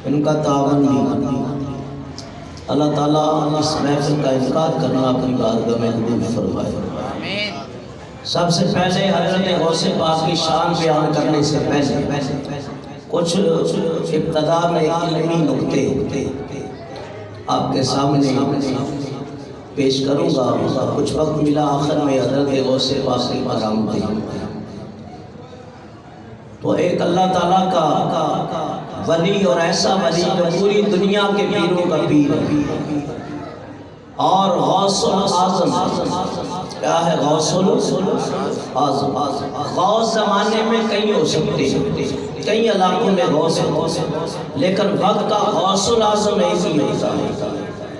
ان کا تعاون بھی اللہ تعالیٰ اس محفل کا انعقاد کرنا اپنی بارگاہ میں قبول فرمائے۔ سب سے پہلے حضرت غوث پاک کی شان بیان کرنے سے پہلے کچھ ابتدا میں علمی نکتے آپ کے سامنے پیش کروں گا۔ کچھ وقت ملا آخر میں حضرت غوث پاک کی برآمدی، تو ایک اللہ تعالیٰ کا ولی اور ایسا ولی جو پوری دنیا کے پیروں کا پیر اور غوث الاعظم، کیا ہے غوث الاعظم؟ غوث زمانے میں کئی ہو سکتے ہیں، کئی علاقوں میں غوث ہے، لیکن وقت کا غوث الاعظم ایک ہی ہوتا ہے۔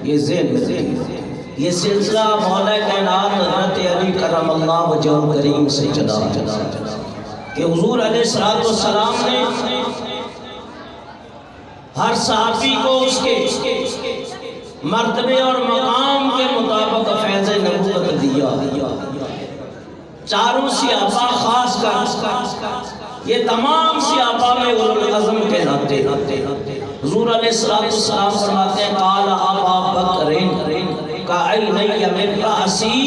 یہ ذہن یہ سلسلہ مولا کائنات حضرت علی کرم اللہ وجہہ الکریم سے چلا کہ حضور علیہ السلام نے ہر صحابی کو اس کے مرتبے اور مقام کے مطابق فیض نبوت دیا۔ چاروں صحابہ خاص کر یہ تمام صحابہ میں اولو العزم کہلاتے ہیں۔ حضور علیہ السلام فرماتے ہیں قال ابا بکر کعینی من رأسی،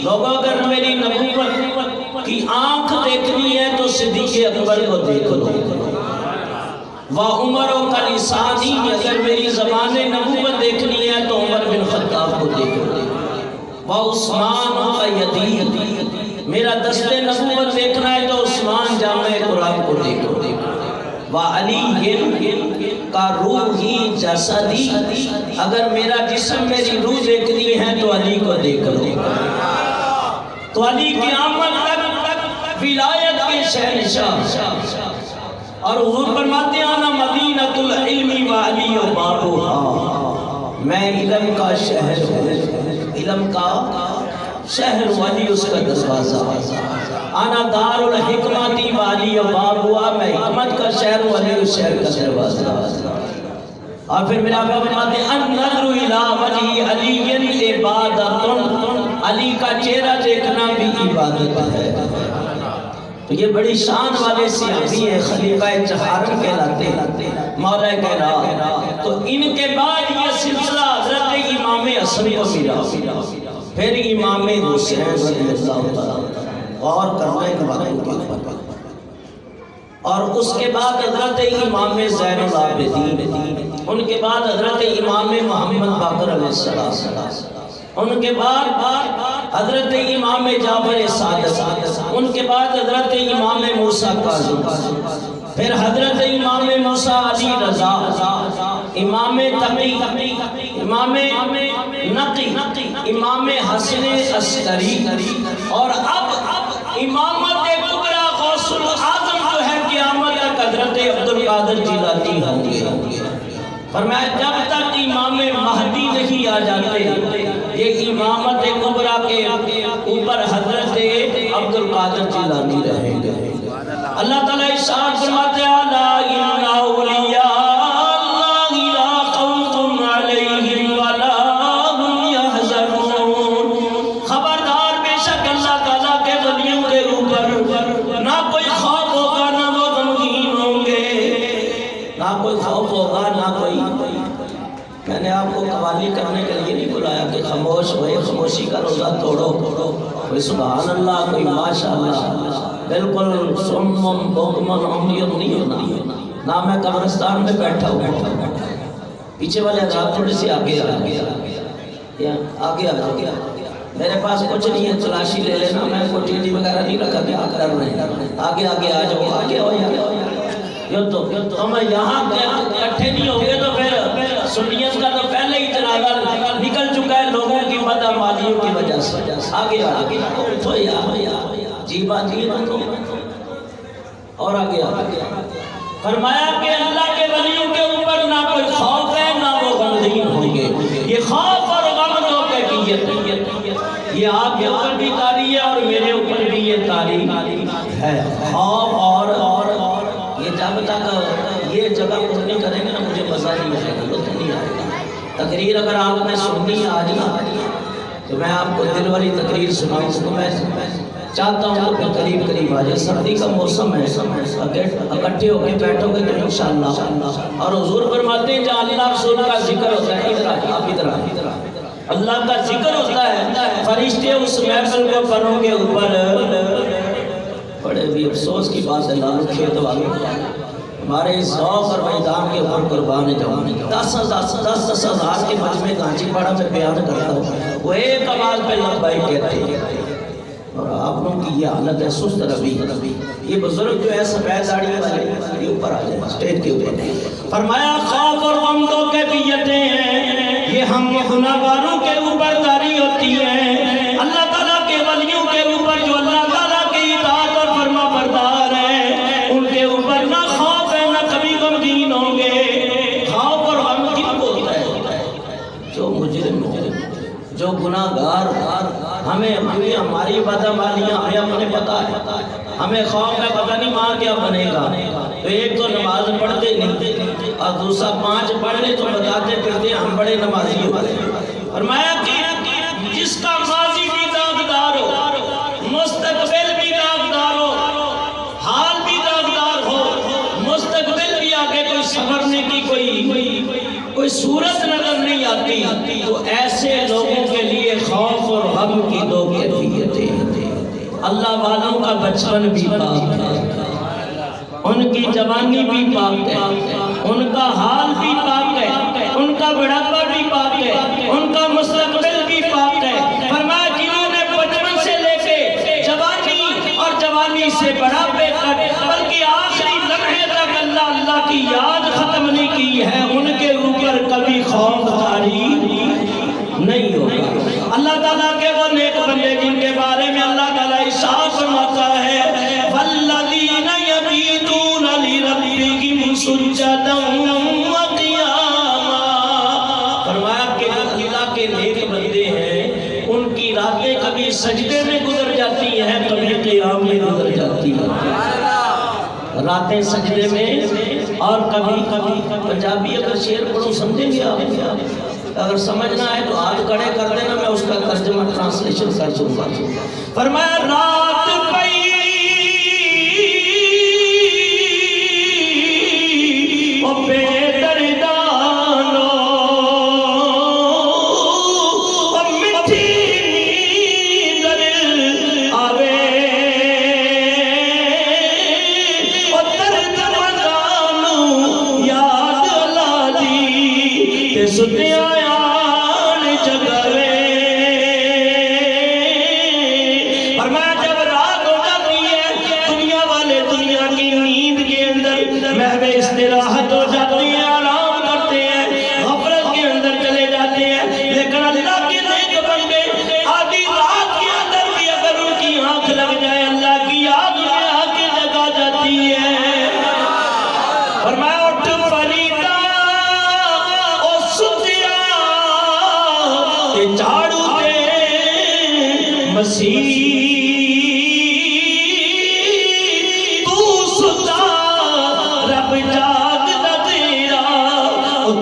لوگوں اگر میری نبوت کی آنکھ دیکھنی ہے تو صدیق اکبر کو دیکھ لو، وعمر کا لسانی، اگر میری زبان نبوت دیکھنی ہے تو عمر بن خطاب کو دیکھ لو، وعثمان کا یدی، میرا دست نبوت دیکھنا ہے تو عثمان جامع قرآن کو دیکھ لو، وعلی کا روحی جسدی، اگر میرا جسم میری روح دیکھنی ہے تو علی کو دیکھ لو۔ تو علی قیامت تک ولایت کے شہنشاہ، اور حضور فرماتے ہیں انا مدینۃ العلم وعلی بابھا، میں علم کا شہر ہوں، علم کا شہر ولی اس کا دروازہ، انا دار الحکمت وعلی بابھا، میں حکمت کا شہر ولی اس شہر کا دروازہ۔ اور پھر میرا آقا فرماتے ہیں النظر الی وجہ علی عبادت، علی کا چہرہ دیکھنا بھی عبادت ہے۔ تو یہ بڑی شان والے صحابی ہیں، خلیفہ چہارم کہلاتے ہیں، مولا کائنات۔ تو ان کے بعد یہ سلسلہ حضرت امام حسن کو ملا، پھر امام حسین رضی اللہ تعالیٰ، غور کرنا ہے باتوں کے اوپر، اور اس کے بعد حضرت امام زین العابدین، ان کے بعد حضرت امام محمد باقر علیہ السلام، ان کے بعد حضرت امام جعفر صادق، ان کے بعد حضرت امام موسیٰ کاظم، پھر حضرت امام موسیٰ علی رضا، امام تقی، امام نقی، امام حسن عسکری، اور اب امامت کبریٰ غوث الاعظم جو ہے قیامت تک حضرت عبدالقادر جیلانی ہوں گے۔ فرمایا جب تک امام مہدی نہیں آ جاتے یہ امامت کبریٰ کے اوپر حضرت عبدالقادر جیلانی رہیں گے۔ اللہ تعالیٰ ارشاد فرماتے ہیں الا ان اولیاء اللہ لا خوف علیہم ولا هم یحزنون، خبردار بے شک اللہ تعالیٰ کے ولیوں کے اوپر نہ کوئی خوف ہوگا نہ وہ غمگین ہوں گے، نہ کوئی خوف ہوگا نہ کوئی۔ میں نے آپ کو قوالی کرنے کے لیے نہیں بلایا کہ خاموش ہوئے، خاموشی کا روزہ توڑو، کوئی سبحان اللہ، کوئی ماشاءاللہ، بالکل سمم بکمن عمیٌ نہیں ہونا، نہ میں قبرستان میں بیٹھا ہوں۔ پیچھے والے حضرات تھوڑے سے آگے آگے میرے پاس کچھ نہیں ہے، تلاشی لے لینا، میں کوئی ٹی وی وغیرہ نہیں رکھا کہ آپ کر رہے ہیں، آگے آ جاؤ، آگے ہو تو میں یہاں اکٹھے نہیں ہوں گے تو پھر سنیت کا تو پہلے ہی جنازہ نکل چکا ہے لوگوں کی بدعمالیوں کی وجہ سے۔ آگے تو جیبا اور آگے فرمایا کہ اللہ کے ولیوں کے اوپر نہ کوئی خوف ہے نہ وہ غمگین ہوں گے۔ یہ خوف اور غم دو کیفیت ہے، یہ آپ کے اوپر بھی طاری ہے اور میرے اوپر بھی یہ طاری ہے۔ خوف اور یہ جب تک یہ جگہ پر نہیں کریں گے نا مجھے مزہ نہیں آئے گا، لطف نہیں آئے گا۔ تقریر اگر آپ نے سننی ہے آج نا تو میں آپ کو دل والی تقریر سناؤں، اس کو میں چاہتا ہوں تو پھر قریب قریب آ جائے. سردی کا موسم ہے, اکٹھے ہو کے بیٹھو گے تو انشاءاللہ. اور حضور فرماتے ہیں جہاں اللہ رسول کا ذکر ہوتا ہے, ادھر آپ ادھر اللہ کا ذکر ہوتا ہے, فرشتے اس محفل کو پروں کے اوپر. بڑے بھی افسوس کی بات ہے لالو کھیت والے ہمارے اس ذوق اور میدان کے اوپر قربان جاؤں. 10 ہزار کے مجمع کانچی پاڑا میں بیان کرتا ہوں, وہ ایک آواز پہ لبائی کہتے ہیں. اور آپ لوگوں کی یہ حالت ہے سست روی. یہ بزرگ جو ہے سفید داڑھی والے یہ اوپر آ جائے اسٹیج کے اوپر. فرمایا خوف اور غم دو کیفیتیں ہیں, یہ ہم گناہگاروں کے اوپر طاری ہوتی ہیں. اللہ تعالیٰ کے ولیوں کے اوپر جو اللہ تعالیٰ کی اطاعت اور فرما بردار ہیں ان کے اوپر نہ خوف ہے نہ کبھی غمگین ہوں گے. خوف اور غم کن کو ہوتا ہے؟ جو مجرم جو گناہگار. ہمیں ہماری بدعمالیاں ہمیں اپنے پتہ ہے, ہمیں خوف ہے پتہ نہیں ماں کیا بنے گا. تو ایک تو نماز پڑھتے نہیں اور دوسرا 5 پڑھ لے تو بتاتے پھرتے ہم بڑے نمازی ہوتے. فرمایا کہ جس کا ماضی بھی داغدار ہو, مستقبل بھی داغدار ہو, حال بھی داغدار ہو, مستقبل بھی آگے کوئی سنورنے کی کوئی صورت نظر نہیں آتی, تو ایسے لوگوں کے لیے خوف اور غم کی 2 کیفیتیں. اللہ والوں کا بچپن بھی پاک ہے, ان کی جوانی بھی پاک ہے, ان کا حال بھی پاک ہے, ان کا بڑھاپا بھی پاک ہے, ان کا مستقبل بھی پاک ہے. فرمایا جنہوں نے بچپن سے لے کے جوانی اور جوانی سے بڑھاپے تک بلکہ آخری لمحے تک اللہ اللہ کی یاد ختم نہیں کی ہے, ان کے اوپر کبھی خوف طاری نہیں ہوگا. اللہ تعالیٰ کے وہ نیک بندے جن کے بارے میں اللہ تعالیٰ ارشاد فرماتا ہے والذین یبیتون لربہم سجدا وقیاما. فرمایا کہ اللہ کے نیک بندے ہیں ان کی راتیں کبھی سجدے میں گزر جاتی ہیں کبھی قیام میں گزر جاتی ہیں. راتیں سجدے میں اور کبھی پنجابی اگر شعر پڑھوں سمجھیں گے آپ, اگر سمجھنا ہے تو ہاتھ کھڑے کر دینا, میں اس کا ترجمہ ٹرانسلیشن کر دوں گا. فرمایا رات پئی او بے دردانو او مٹھی نیندر آوے او درد مدانو یاد اللہ دی تے ستیاں استراحت ہو جاتی ہے, آرام کرتے ہیں, غفلت کے اندر چلے جاتے ہیں. لیکن اللہ کے نیک بندے آدھی رات کے اندر بھی اگر ان کی آنکھ لگ جائے اللہ کی یاد میں آ کے جگا جاتی ہے. فرمایا اٹھ فریدا او ستیا تے جھاڑو دے مسیح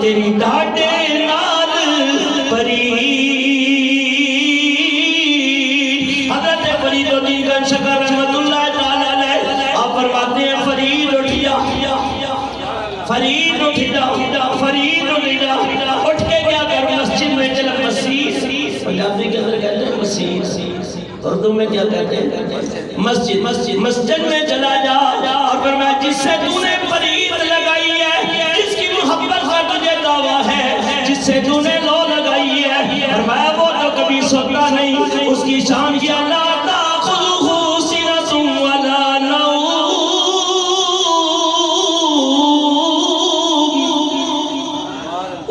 تیری ڈاٹے نال پری. حضرت فرید الدین گنج شکر رحمت اللہ تعالی علیہ آپ فرماتے ہیں فرید اٹھیا, فرید اٹھیا, فرید اٹھیا, اٹھ کے کیا کر مسجد میں چلا. مسجد پنجابی کے اندر کہتے ہیں مسجد, اردو میں کیا کہتے ہیں مسجد میں چلا جا. اور پھر میں جس سے تو نے فرید لگائی ہے, جس کی محبت کا تجھے دعویٰ ہے, جس سے تو نے لو لگائی ہے, فرمایا وہ تو کبھی سوتا نہیں. اس کی شان کیا لا تأخذہ سنۃ ولا نوم,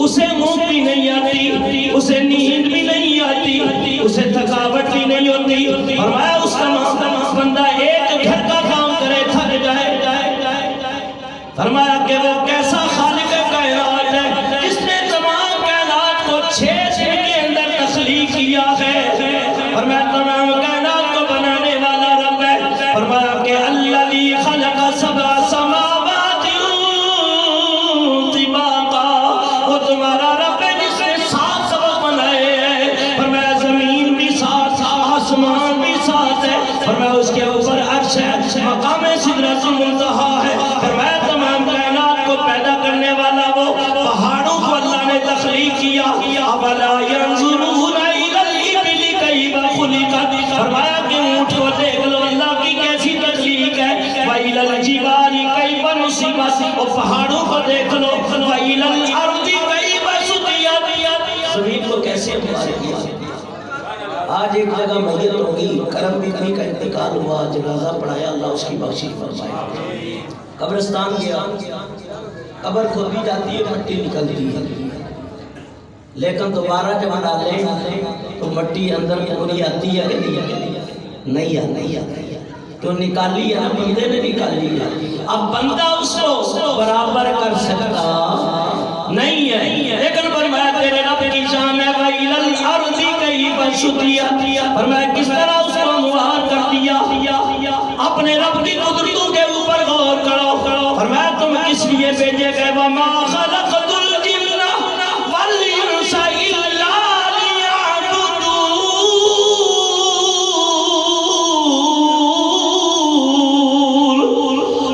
اسے موت بھی نہیں آتی, اسے نیند بھی نہیں آتی, اسے تھکاوٹ بھی نہیں ہوتی. فرمایا اس کا بندہ ایک گھر کا کام کرے تھک جائے. فرمایا کہ وہ کیسا خالق کائنات ہے جس نے تمام کائنات کو 6 دن کے اندر تخلیق کیا ہے. فرمایا تمام کائنات کو بنانے والا رب ہے. فرمایا کہ الذی خلق 7 سماوات طباقا, وہ تمہارا رب ہے جس نے 7 سبق بنائے ہیں. فرمایا زمین بھی 7, آسمان بھی 7 ہے. فرمایا مقام سدرۃ المنتہا ہے۔ فرمایا تمام کائنات کو پیدا کرنے والا وہ، پہاڑوں کو اللہ نے تخلیق کیا۔ اولا ينظرون الى الابل كيف خلقت، فرمایا کہ اونٹ کو دیکھ لو اللہ کی کیسی تخلیق ہے۔ وَإِلَى الْجِبَالِ كَيْفَ نُصِبَتْ، اور پہاڑوں کو دیکھ لو۔ وَإِلَى الْأَرْضِ كَيْفَ سُطِحَتْ، زمین کو کیسے مار کیا۔ آج ایک جگہ میت ہوگی، کرم بکنی کا انتقال ہوا، جنازہ پڑھایا، اللہ اس کی بخشش فرمائے۔ قبرستان گیا، قبر کھودی جاتی ہے، مٹی نکلتی ہے، لیکن دوبارہ جب ڈالیں تو مٹی اندر پوری آتی ہے کہ نہیں آتی، تو نکالی ہے، بندے نے نکالی ہے۔ اب بندہ اس کو برابر کر سکتا نہیں ہے، لیکن فرمایا تیرے رب کی شان ہے۔ وَإِلَى الْأَرْضِ كَيْفَ سُطِحَتْ، فرمایا کس طرح اس کو مہار کر دیا۔ اپنے رب کی قدرتوں کے اوپر غور کرو۔ فرمایا تم کس لیے بھیجے گئے؟ وَمَا خَلَقْتُ الْجِنَّ وَالْإِنسَ إِلَّا لِيَعْبُدُونِ،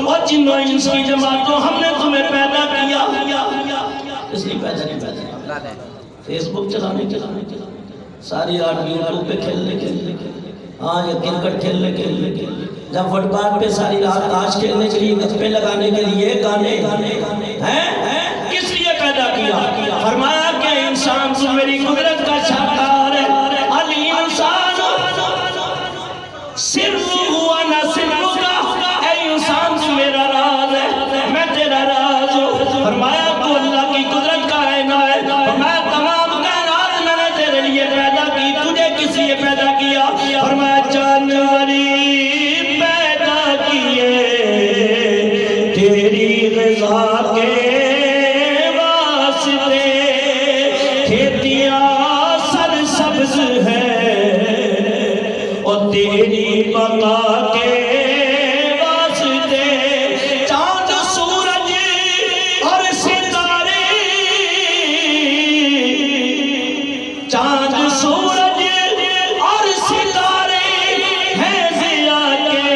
اور جن و انس کی جماعتوں ہم نے تمہیں پیدا کیا، اس لیے پیدا نہیں پیدا۔ فیس بک چلانے کے ساری رات یوٹیوب پہ کھیلنے کے لیے، ہاں یا کرکٹ کھیلنے کے لیے، جب فٹ پاتھ پہ ساری رات تاش کھیلنے کے لیے، گپے لگانے کے لیے، گانے ہیں، کس لیے پیدا کیا؟ فرمایا کہ انسان تو میری قدرت کا شاہکار ہے۔ الانسان سرہ و نہ سرہ کا، اے انسان تو میرا راز ہے، میں تیرا راز ہوں۔ فرمایا تو اللہ کی قدرت کا آئینہ ہے۔ فرمایا تمام کائنات میں نے تیرے لیے پیدا کی، تجھے کس لیے پیدا کیا؟ فرمایا جانوری پیدا کیے تیری رضا کے واسطے، کھیتیاں سرسبز ہیں اور تیری بقا کے واسطے، چاند سورج اور ستارے، چاند سورج اور ستارے ہیں ضیاء کے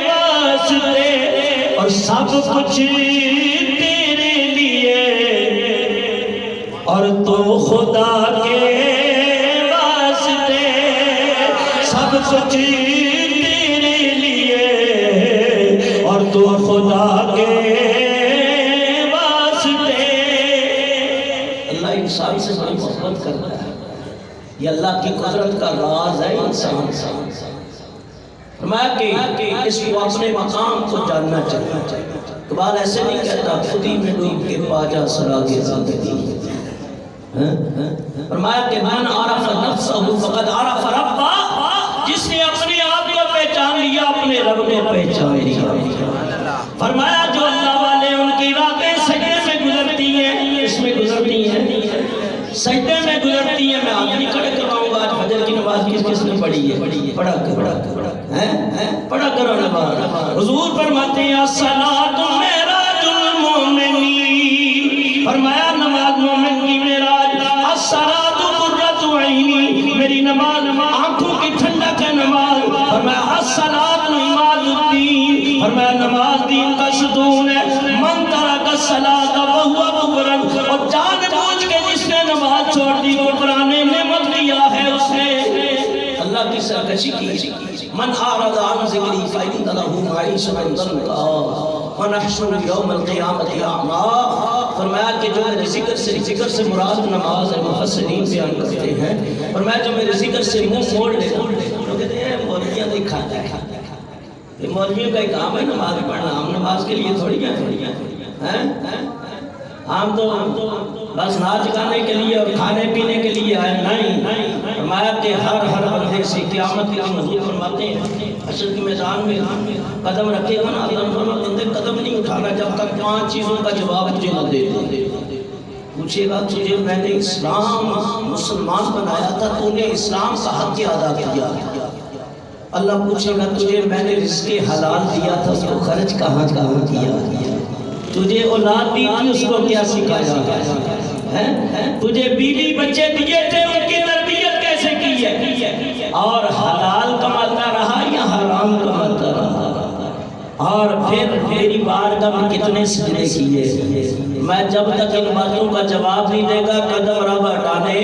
واسطے، اور سب کچھ تیرے لیے، اور تو خدا کے واسطے، سب کچھ تیرے لیے، اور تو خدا کے واسطے۔ اللہ انسان سے بڑی محبت کرتا ہے، یہ اللہ کی قدرت کا راز ہے انسان۔ فرمایا کہ اس کو اپنے مقام کو جاننا چاہیے۔ اقبال ایسے نہیں کہتا خودی میں ڈوب کے پا جا سراغ زندگی۔ فرمایا کہ من عرف نفسہ فقد عرف ربہ، جس نے اپنے آپ کو پہچان لیا اپنے رب کو پہچان لیا۔ فرمایا جو اللہ والے ان کی راتیں سجدے میں گزرتی ہیں، اس میں گزرتی ہیں، سجدے میں گزرتی ہیں۔ میں آج نہیں کھڑے کرواؤں گا آج فجر کی نماز کس نے پڑھی ہے؟ پڑھا کرو نماز۔ حضور فرماتے ہیں الصلاۃ معراج المومنین، فرمایا نماز مومن کی معراج۔ الصلاۃ قرۃ عینی، میری نماز آنکھوں کی ٹھنڈک ہے نماز۔ فرمایا الصلاۃ عماد الدین، فرمایا نماز دین کا ستون ہے۔ من ترک الصلاۃ وهو مغرم، اور جان بوجھ کے جس نے نماز چھوڑ دی وہ پرانے نعمت لیا ہے اس نے، اللہ کی سرکشی کی۔ من اعرض عن ذکری فإن له معیشة ضنکا ونحشره یوم القیامة اعمی۔ فرمایا کہ جو میرے ذکر سے مراد نماز ہے، مفسرین بیان کرتے ہیں۔ فرمایا جو میرے ذکر سے منہ موڑ لے، لوگ کہتے ہیں مولویاں نہیں کھاتا ہے، یہ مولویوں کا کام ہے نماز پڑھنا، ہم نماز کے لیے تھوڑی ہیں، ہم تو بس ناچ گانے کے لیے اور کھانے پینے کے لیے آئے نہیں۔ فرمایا کہ ہر بندے سے قیامت کے دن حضور فرماتے ہیں حشر کے میدان میں قدم رکھے گا نا، اللہ فرماتا بندے قدم نہیں اٹھانا جب تک 5 چیزوں کا جواب مجھے نہ دے دے۔ پوچھے گا تجھے میں نے اسلام مسلمان بنایا تھا، تو نے اسلام کا حق کیا ادا کیا؟ اللہ پوچھے گا تجھے میں نے رزق حلال دیا تھا، اس کو خرچ کہاں کیا؟ تجھے اولاد دی تھی، اس کو کیا سکھایا؟ تجھے بیوی بچے دیے تھے، ان کی تربیت کیسے کی ہے؟ اور حلال کماتا رہا یا حرام کماتا رہا؟ اور پھر میری بارگاہ میں کتنے سجدے کیے، میں جب تک ان باتوں کا جواب نہیں دے گا قدم رب ہٹانے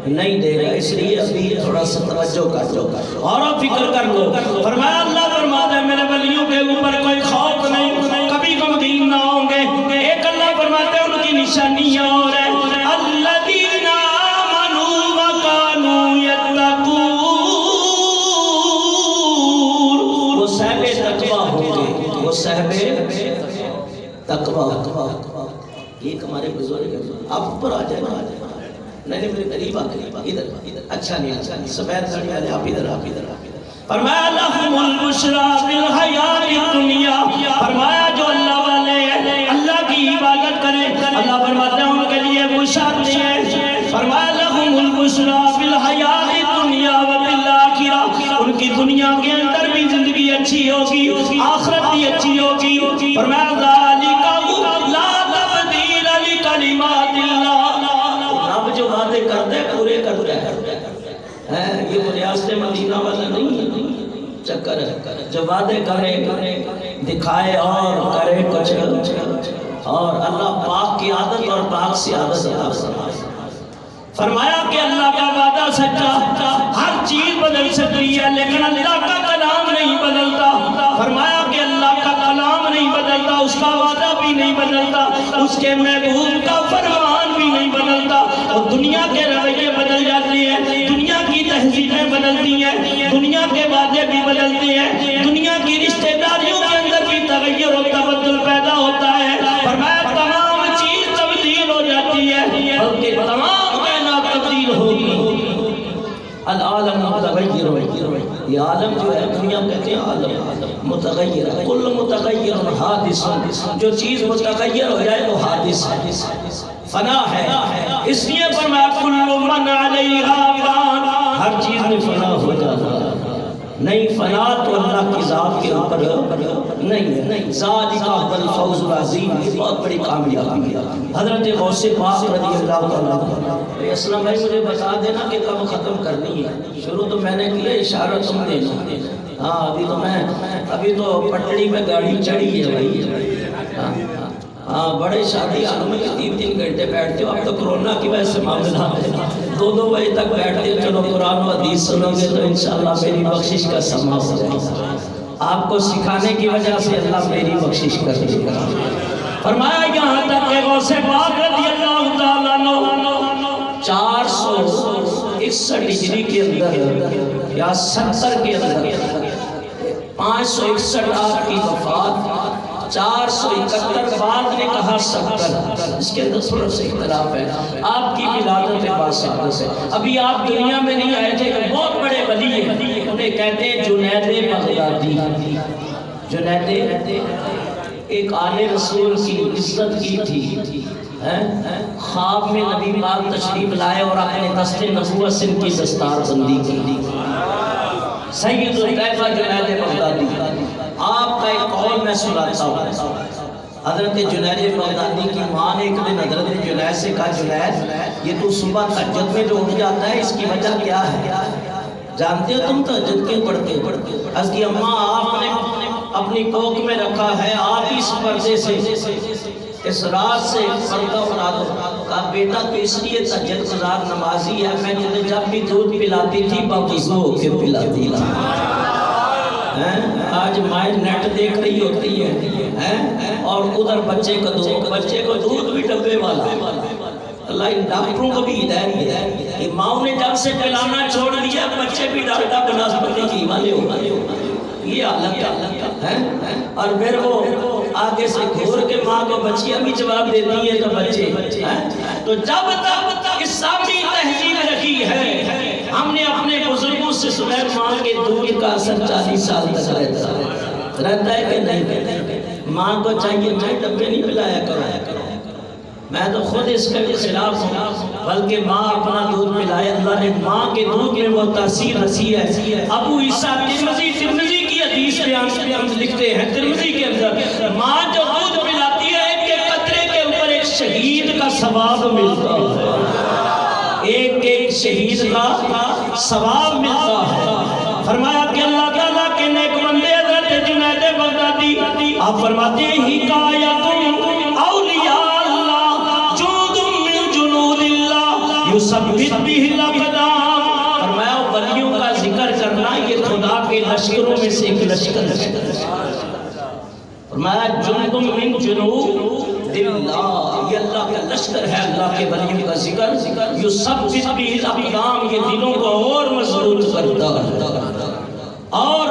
نہیں دے گا، اس لیے ابھی تھوڑا سا توجہ کر لو اور فکر کر لو۔ فرمایا اللہ فرماتا ہے میرے ولیوں کے اوپر کوئی خوف نہیں، کبھی غمگین نہ ہوں گے۔ ایک اللہ فرماتے ہیں ان کی نشانیاں اور ہے الذین آمنوا وکانوا یتقون، وہ صاحب تقویٰ ہوں گے، وہ صاحب تقویٰ۔ یہ ہمارے بزرگ ہیں، آپ اوپر آ جائیں نا، نہیں میرے قریب ادھر اچھا نہیں سفید ساڑی والے آپ ادھر فرمایا لہم البشریٰ فی الحیاۃ الدنیا، فرمایا جو اللہ والے ہیں اللہ کی عبادت کریں اللہ فرماتے ہیں ان کے لیے بشارت ہے، فرمایا لہم البشریٰ فی الحیاۃ الدنیا وفی الآخرہ، ان کی دنیا کے اندر بھی زندگی اچھی ہوگی آخرت بھی اچھی ہوگی۔ فرمایا ذالک لا تبدیل لکلمات اللہ، جو وعدے کرتے ہیں پورے کرتے ہیں، یہ وہ ریاست مدینہ والا نہیں ہے چکر ہے، جو وعدے کرے دکھائے اور کرے کچھ اور اللہ پاک کی عادت اور پاک سے عادت فرمایا کہ اللہ کا وعدہ سچا، ہر چیز بدل سکتی ہے لیکن اللہ کا کلام نہیں بدلتا۔ فرمایا کہ اللہ کا کلام نہیں بدلتا، اس کا وعدہ بھی نہیں بدلتا، اس کے محبوب کا فرمان بھی نہیں بدلتا۔ اور دنیا کے رویے بدل جاتے ہیں، دنیا کی تہذیبیں بدلتی ہیں، دنیا کے وعدے بھی بدلتے ہیں، دنیا کی رشتہ داریوں کے اندر بھی تغیر و تبدل پیدا ہوتا ہے۔ فرمایا تمام چیز تبدیل ہو جاتی ہے بلکہ تمام کائنات تبدیل ہوگی۔ العالم متغیر، یہ عالم جو ہے دنیا کہتے ہیں عالم متغیر، کل متغیر حادث، جو چیز متغیر ہو جائے وہ حادث ہے، فنا ہے۔ اس لیے فرمایا کل من علیہا فان، ہر چیز میں فنا ہو جاتا ہے، نہیں فنا تو اللہ کی ذات کے اوپر نہیں ہے۔ ذالک هو الفوز العظیم، یہ بہت بڑی کامیابی ہے۔ حضرت غوث پاک رضی اللہ تعالیٰ اسلام بھائی مجھے بتا دینا کہ کب ختم کرنی ہے، شروع تو میں نے کیا اشارہ تم دینا، ہاں ابھی تو پٹڑی میں گاڑی چڑھی ہے بھائی، ہاں بڑے شادی حال میں 3 گھنٹے بیٹھتے ہو، اب تو کرونا کی وجہ سے معاملہ ہے 2 بجے تک بیٹھتے ہو، چلو قرآن و حدیث سنو گے تو انشاءاللہ میری بخشش کا سما ہو جائے گا، آپ کو سکھانے کی وجہ سے اللہ میری بخشش کر دے گا۔ فرمایا یہاں تک کہ غوث پاک رضی اللہ تعالیٰ عنہ 461 ہجری کے اندر یا 70 کے اندر 561 آپ کی وفات، 471 بعد نے کہا 70، اس کے اندر تھوڑا سا اختلاف ہے۔ آپ کی ولادت باثبات ہے، ابھی آپ دنیا میں نہیں آئے تھے، بہت بڑے ولی ہیں، انہیں کہتے ہیں جنید بغدادی۔ جنید ایک آل رسول کی عزت کی تھی، خواب میں نبی پاک تشریف لائے اور اپنے دست نبوت سے ان کی دستار بندی کی۔ سید الطیبہ جنید بغدادی، آپ کا ایک قول میں سناتا ہوں۔ حضرت جنید بغدادی کی ماں نے ایک دن حضرت جنید سے کہا جنید یہ تو صبح تہجد میں جو اٹھ جاتا ہے اس کی وجہ کیا ہے؟ جانتے ہو تم تہجد کیوں پڑھتے ہو؟ اس کی اماں آپ نے اپنی کوکھ میں رکھا ہے، آپ اس پردے سے اس رات سے پردہ اٹھا دو۔ کہا بیٹا تو اس لیے تہجد گزار نمازی ہے، میں تجھے جب بھی دودھ پلاتی تھی باوضو ہو کے پلاتی تھی۔ آج مائیں نیٹ دیکھ رہی ہوتی ہے اور ادھر بچے کو دودھ بھی ڈبے والا۔ اللہ ان ڈاکٹروں کو بھی ہدایت ہے، ماؤں نے جب سے پلانا چھوڑ دیا بچے بھی ڈاکٹر بناسپتی کی والے ہو گئے، یہ حالت ہے۔ اور پھر وہ آگے سے گھور کے ماں کو بچیاں بھی جواب دیتی ہیں تو بچے، تو جب تک اسلامی تہذیب رہی ہے ہم نے اپنے بزرگوں سے سنیں ماں کے دودھ کا اثر 40 سال تک رہتا ہے کہ نہیں؟ ماں کو چاہیے میں ڈبے نہیں پلایا کرو، میں تو خود اس کے خلاف ہوں، بلکہ ماں اپنا دودھ پلائے۔ اللہ نے ماں کے دودھ میں وہ تاثیر رسی ہے۔ ابو عیسیٰ ترمذی کی حدیث بیان لکھتے ہیں، ترمذی کے اندر ماں جو دودھ پلاتی ہے ایک قطرے کے اوپر ایک شہید کا ثواب ملتا ہے، ایک شہید کا ثواب ملتا ہے۔ فرمایا کہ اللہ تعالیٰ کے نیک بندے حضرت جنید بغدادی آپ فرماتے ہیں حکایتم اولیاء اللہ جند من جنود اللہ یثبت بہ الاقدام. فرمایا ولیوں کا ذکر کرنا یہ خدا کے لشکروں میں سے ایک لشکر ہے. فرمایا جند من جنود اللہ، یہ اللہ کا لشکر ہے. اللہ کے ولیوں کا ذکر یثبت بہ الاقدام، یہ دلوں کو اور مضبوط کرتا ہے اور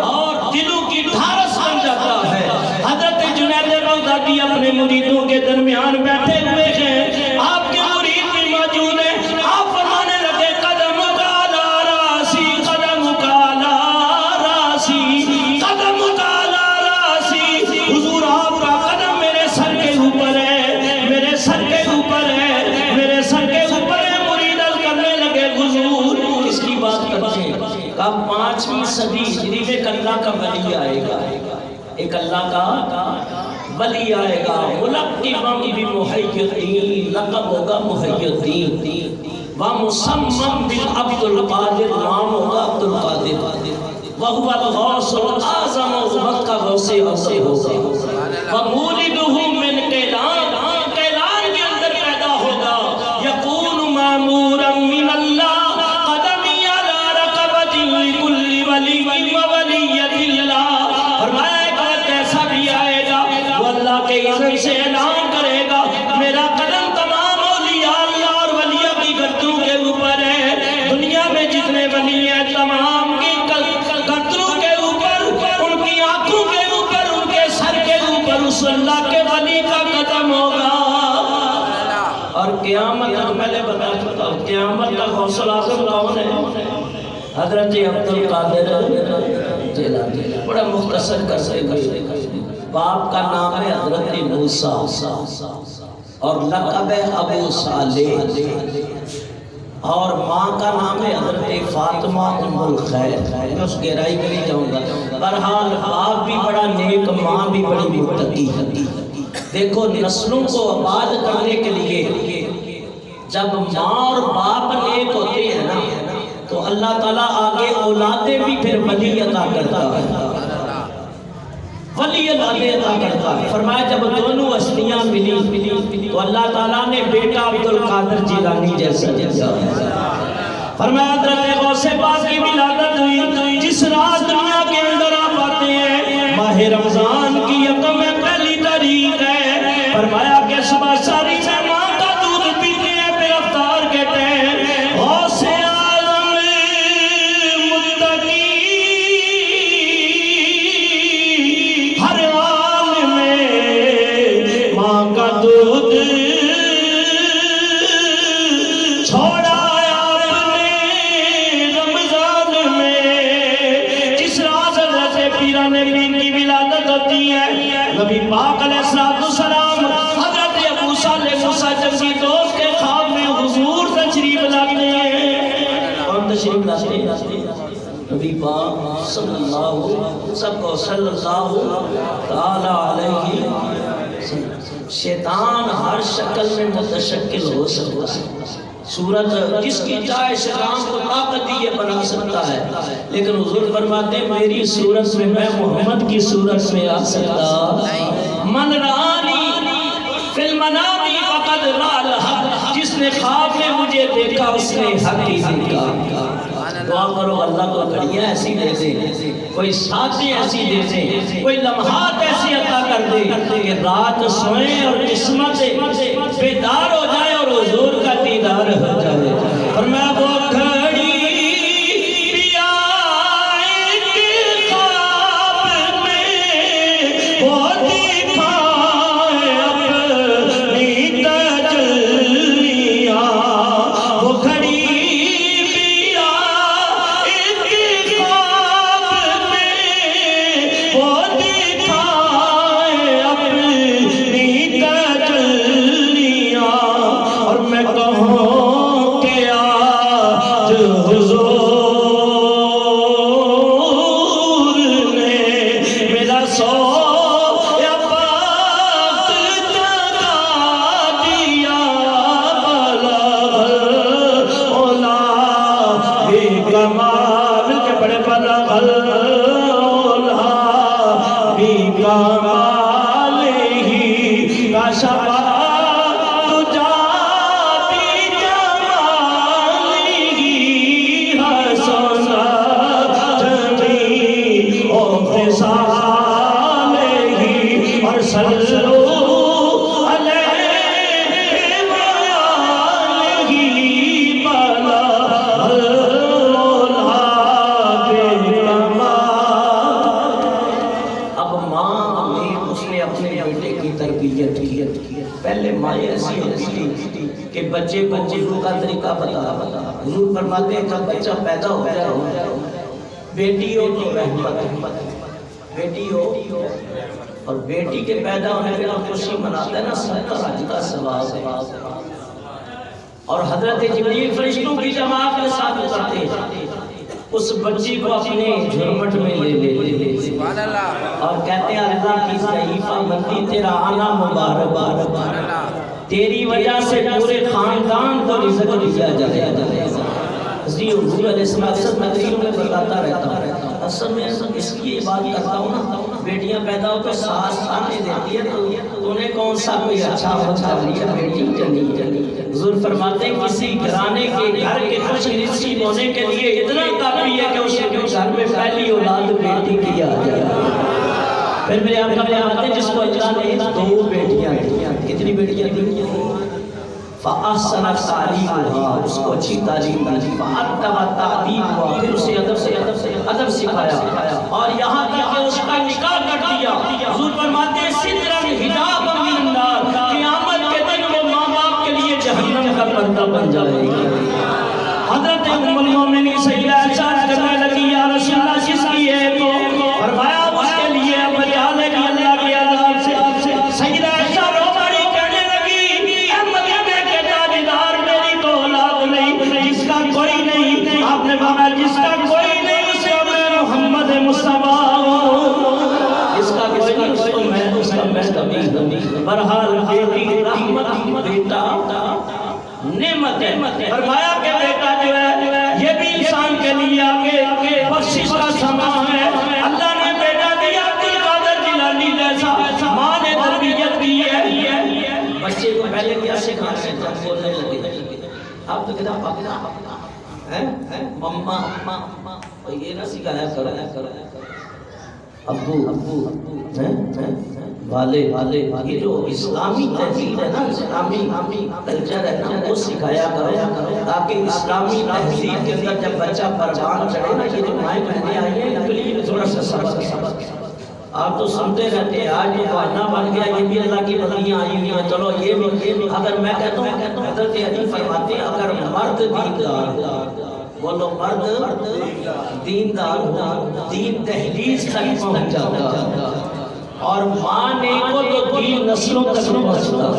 دلوں کی ڈھارس بن جاتا ہے. حضرت جنید بغدادی اپنے مریدوں کے درمیان بیٹھے ہوئے ہیں، آپ کے مرید بھی موجود ہیں. آپ فرمانے لگے قدم کالا راسی، قدم کالا راسی، قدم کالا راسی. حضور آپ کا قدم میرے سر کے اوپر ہے، میرے سر کے اوپر ہے، میرے سر کے اوپر ہے. مرید عرض کرنے لگے حضور کس کی بات کرتے ہیں؟ کہا 5ویں صدی ہجری میں ایک اللہ کا ولی آئے گا، ایک اللہ کا ولی آئے گا. ملقباً بمحی لقب ہوگا محی الدین، ومسمم بالعبد القادر، نام ہوگا عبد القادر. وہو الغوث العظم، وقت کا غوث اعظم ہوگا. ومولدہ من کیلان، کیلان کے اندر پیدا ہوگا. یکون مامورا من اللہ سے اعلان کرے گا میرا قدم تمام اولیاء اللہ اور ولیوں کی گردوں کے اوپر ہے. دنیا میں جتنے ولی ہیں تمام کی گردوں کے اوپر، ان کی آنکھوں کے اوپر، ان کے سر کے اوپر اس اللہ کے ولی کا قدم ہوگا. اور قیامت تک میں نے بتا چکا ہوں، قیامت تک غوث الاعظم کون ہے؟ حضرت عبد القادر جیلانی. بڑا مختصر کر سکے. باپ کا نام ہے حضرت موسیٰ اور لقب ہے ابو صالح، اور ماں کا نام ہے حضرت فاطمہ ام الخیر. میں اس گہرائی میں نہیں جاؤں گا. بہرحال باپ بھی بڑا نیک، ماں بھی بڑی متقی ہے. دیکھو نسلوں کو آباد کرنے کے لیے جب ماں اور باپ نیک ہوتے ہیں نا تو اللہ تعالیٰ آگے اولادیں بھی پھر ولی عطا کرتا ہے، ولی عطا کرتا ہے. فرمایا جب دونوں ہستیاں ملی تو اللہ تعالیٰ نے بیٹا عبد القادر جیلانی جیسا دیا. فرمایا حضرت غوث پاک کی ولادت ہوئی جس رات دنیا کے اندر آپ آتے ہیں. ماہ رمضان کی یکم پہلی تاریخ ہے. فرمایا کہ صبح ساری میں ماں کا دودھ پیتے ہیں پھر افطار کے ٹائم غوث اعظم متقی ہر حال میں ماں کا دودھ چھوڑا آپ نے رمضان میں. جس راز حضرت پیران پیر کی ولادت ہوتی ہے نبی پاک علیہ السلام حضرت ابو صالح موسیٰ جنگی دوست کے خواب میں حضور تشریف لاتے ہیں. کون تشریف لاتے ہیں؟ نبی پاک صلی اللہ تعالی علیہ وسلم. شیطان ہر شکل میں متشکل ہو سکتا ہے. صورت جس کی چاہے شیطان کو طاقت دیے بنا سکتا ہے، لیکن حضور فرماتے ہیں میری صورت میں محمد کی صورت میں آ سکتا. من رانی فی المنام فقد رأى الحق، جس نے خواب میں مجھے دیکھا اس نے حق ہی دیکھا. دعا کرو اللہ کو گھڑیاں ایسی دے دے، کوئی ساتھیں ایسی دے دے، کوئی لمحات ایسی عطا کر دے کہ رات سوئیں اور قسمت بیدار ہو جائے اور حضور کا دیدار ہو جائے. فرمایا وہ گھڑی پیا ایک خواب میں وہ دکھائے اپنی تجلیاں. وہ گھڑی وہ دکھائے اپنی تجلیاں. پہلے مائیں ایسی ہوتی تھی کہ بچے کو اردو کا طریقہ بتا حضور فرماتے ہیں جب بچہ پیدا ہو جائے بیٹی ہو تو رحمت بیٹی ہو اور بیٹی کے پیدا ہونے پہ خوشی مناتا ہے نا 70 حج کا ثواب اور حضرت جبریل فرشتوں کی جماعت کے ساتھ اترتے ہیں اس بچی کو اپنے جھرمٹ میں لے لیتے اور کہتے ہیں اللہ کی ضعیفہ مندی تیرا آنا مبارک تیری وجہ سے پورے خاندان کو رزق دیا جائے حضور علیہ السلام تقریر میں بتاتا رہتا ہوں اصل میں اس لیے بات کرتا ہوں نا بیٹیاں پیدا ہو تو ساس کھانے دیتی ہے تو انہیں کون سا کوئی اچھا ہوتا ہے بیٹی جنی حضور فرماتے ہیں کسی گھرانے کے گھر کے خوش نصیب ہونے کے لیے اتنا کافی ہے کہ اس کے گھر میں پہلی اولاد بیٹی کیا جائے پھر میرے آقا فرماتے ہیں جس کو اللہ نے 2 بیٹیاں دی کتنی بیٹیاں دی فَأَحْسَنَ تَعْلِيمُهَا اس کو اچھی تعلیم دی فَأَدَّبَ تَعْدِيبُهَا پھر اسے ادب سکھایا اور یہاں تک کہ اس کا نکاح کر دیا حضور فرماتے ہیں سِدْرًا حِجَابًا مِنَ النَّارِ قیامت کے دن وہ ماں باپ کے لیے جہنم کا پردہ بن جائے گی حضرت ام المومنین سیدہ عائشہ کرنے لگی یا رسول اللہ جس کی ہے تو فرمایا اس کے لیے اب بچا لے گی اللہ کے عذاب سے سیدہ عائشہ رو بڑی کہنے لگی اے مدینے کے تاجدار میری تو اولاد نہیں جس کا کوئی نہیں آپ نے فرمایا جس کا کوئی نہیں اسے میں محمد مصطفیٰ جس کا کوئی نہیں اس کو میں کبھی برحال بیٹی رحمت بیٹا نعمت ہے فرمایا کہ بیٹا جو ہے یہ بھی انسان کے لیے آگے بخشش کا سامان ہے اللہ نے بیٹا دیا عبدالقادر جیلانی جیسا ماں نے تربیت دی ہے بچے کو پہلے کیا سکھانا ہے جب بولنے لگے آپ تو کہتا پاکنا مما یہ نہ سکھایا کرو ابو والے یہ جو اسلامی تہذیب ہے نا اسلامی کلچر ہے نا وہ سکھایا کرو تاکہ اسلامی تہذیب کے اندر جب بچہ پروان چڑھے نا یہ جو مائیں بہنیں آئی ہیں ان کے لیے تھوڑا سا سبق آپ تو سنتے رہتے ہیں آج جو بہانہ بن گیا یہ بھی اللہ کی بندیاں آئی ہوئی ہیں چلو یہ بھی اگر میں کہتا ہوں حضرت علی فرماتے ہیں اگر مرد دیندار بولو مرد دیندار دین دہلیز تک پہنچ جاتا اور ماں نے کو تو دین نسلوں تک پہنچتا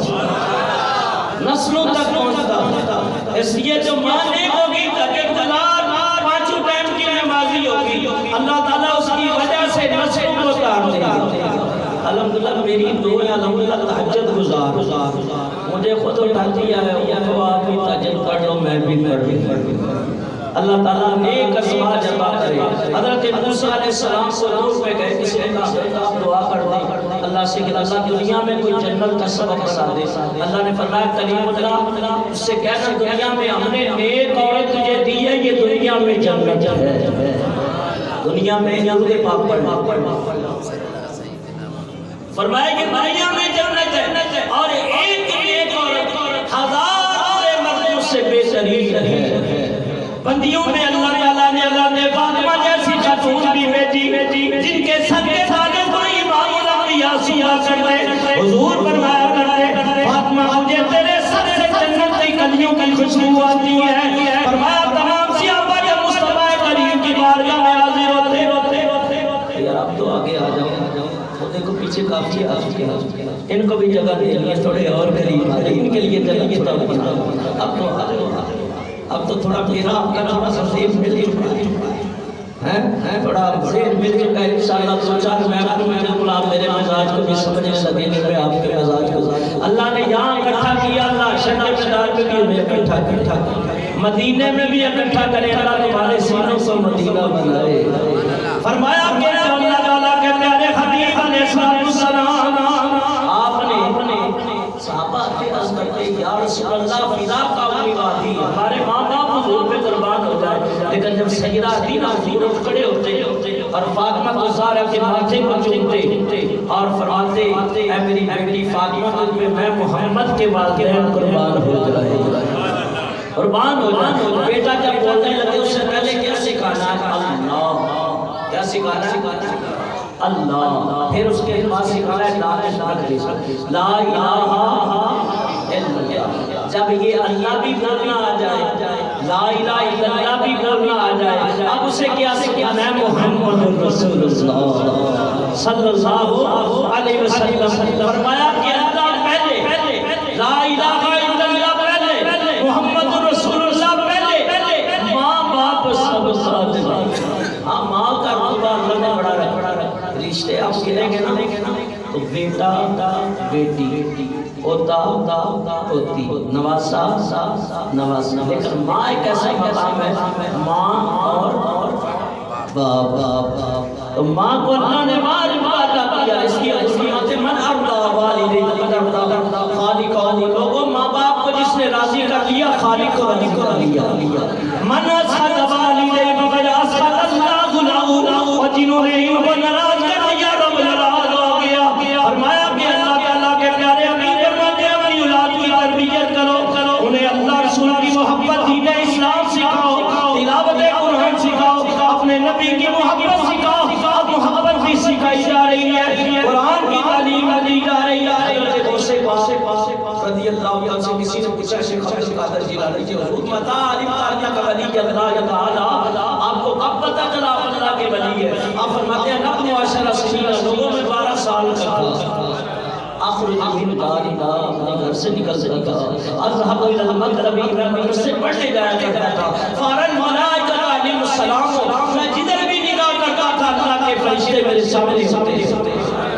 نسلوں تک پہنچتا اس لیے جو ماں نے ہوگی تاکہ دلال 5 ٹائم کی نمازی ہوگی اللہ تعالیٰ اس کی وجہ سے نسلوں کو کار دے گا الحمدللہ میری دو یا الحمدللہ تہجد گزار مجھے خود اٹھاتی ہے وہ آپ بھی تہجد پڑھ لو میں بھی پڑھ اللہ تعالیٰ نیک ازواج عطا کرے حضرت موسیٰ علیہ السلام کو دور پہ گئے کسی نے کہا آپ دعا کر دیں اللہ سے کہ اللہ دنیا میں کوئی جنت کا سبب بنا دے اللہ نے فرمایا کلیم اللہ اس سے کہنا دنیا میں ہم نے نیک عورت تجھے دی ہے یہ دنیا میں جنت ہے دنیا میں یہود پاپڑ فرمایا کہ دنیا میں جنت ہے اور ایک نیک عورت 1000 مردوں سے بہترین ہے بندیوں میں اللہ تعالیٰ نے فاطمہ جیسی خاتون بھی بھیجی جن کے سر کے ساتھ کوئی امام الانبیاء سوا کر دے حضور فرمایا کرتے فاطمہ مجھے تیرے سر سے جنت کی کلیوں کی خوشبو آتی ہے فرمایا تمام صحابہ جب مصطفیٰ کریم کی بارگاہ میں حاضر ہوتے یار آپ تو آگے آ جاؤ وہ دیکھو پیچھے کافی آ چکے ہیں ان کو بھی جگہ دے لیے تھوڑے اور قریب ان کے لیے جگہ اب تو تھوڑا میرا آپ کا تھوڑا سا سیف مل چکا ہے تھوڑا بڑے مل چکا ہے انشاءاللہ سوچا کہ میں بالکل آپ میرے مزاج کو بھی سمجھنے لگے میں آپ کے مزاج کو اللہ نے یہاں اکٹھا کیا اللہ شرک مدار میں بھی ہمیں اکٹھا کیا مدینے میں بھی اکٹھا کرے اللہ تمہارے سینوں کو مدینہ بنائے فرمایا کہ اللہ تعالیٰ کے پیارے حبیب علیہ السلام آپ نے صحابہ کے عرض کرتے یا رسول اللہ فدا کا اپنی وادی ہمارے ماں باپ حضور پہ قربان ہو جائے لیکن جب سیدہ حدیثہ حضور اٹھ کھڑے ہوتے اور فاطمہ کو زہرا کے ماتھے کو چومتے اور فرماتے اے میری بیٹی فاطمہ تجھ پہ میں محمد کے والدین قربان ہو جائے قربان ہو جائے بیٹا جب بولنے لگے اس سے پہلے کیا سکھانا ہے اللہ کیا سکھانا ہے اللہ پھر اس کے بعد سکھانا ہے لا الہ اب یہ اللہ بھی بولنا آ جائے، لا الہ الا اللہ بھی بولنا آ جائے، اب اسے کیا سکھا؟ میں محمد رسول اللہ صلی اللہ علیہ وسلم۔ فرمایا کہ اللہ پہلے، لا الہ الا اللہ پہلے، محمد رسول اللہ پہلے، ماں باپ سب ساتھ میں۔ ہاں ماں کا رتبہ اللہ نے بڑا رکھا، رشتے آپ گریں گے نا تو بیٹا بیٹی، ہوتا ہوتی، نواسا نواسا، لیکن ماں ایک ایسا مقام ہے، ماں اور باپ۔ تو ماں کو اللہ نے واجب عطا کیا، اس کی حکمت من ارضا والدی قد ارضا خالق و لوگوں، ماں باپ کو جس نے راضی کر لیا خالق کو راضی کر لیا۔ من اسعد والدی فقد اسعد اللہ له، اور جنہوں نے ان کو ناراض کر دیا رب ناراض ہو گیا۔ فرمایا کہ اللہ تعالیٰ کے پیارے حبیب فرماتے ہیں اپنی اولاد کی تربیت کرو، انہیں اللہ رسول کی محبت، دین اسلام سکھاؤ، تلاوت قرآن سکھاؤ، اپنے نبی کی محبت سکھاؤ۔ اب محبت بھی سکھائی جا رہی ہے، قرآن کی تعلیم دی جا رہی ہے۔ حضرت غوث پاک رضی اللہ عنہ سے کسی نے پوچھا شیخ عبد القادر جیلانی جی حضور متى علمت انک ولی اللہ تعالی، آپ کو کب پتہ چلا اللہ کے ولی ہے؟ آپ فرماتے ہیں نبن عشر سنین، لوگوں میں 12 سال کا تھا۔ اخرج من دارنا، اپنے گھر سے نکل گیا، اذهب الى المغرب، مغرب سے پڑھنے جایا کرتا تھا، فارن ملائکہ علیہم السلام، میں جدھر بھی نگاہ کرتا تھا اللہ کے فرشتے میرے سامنے ہوتے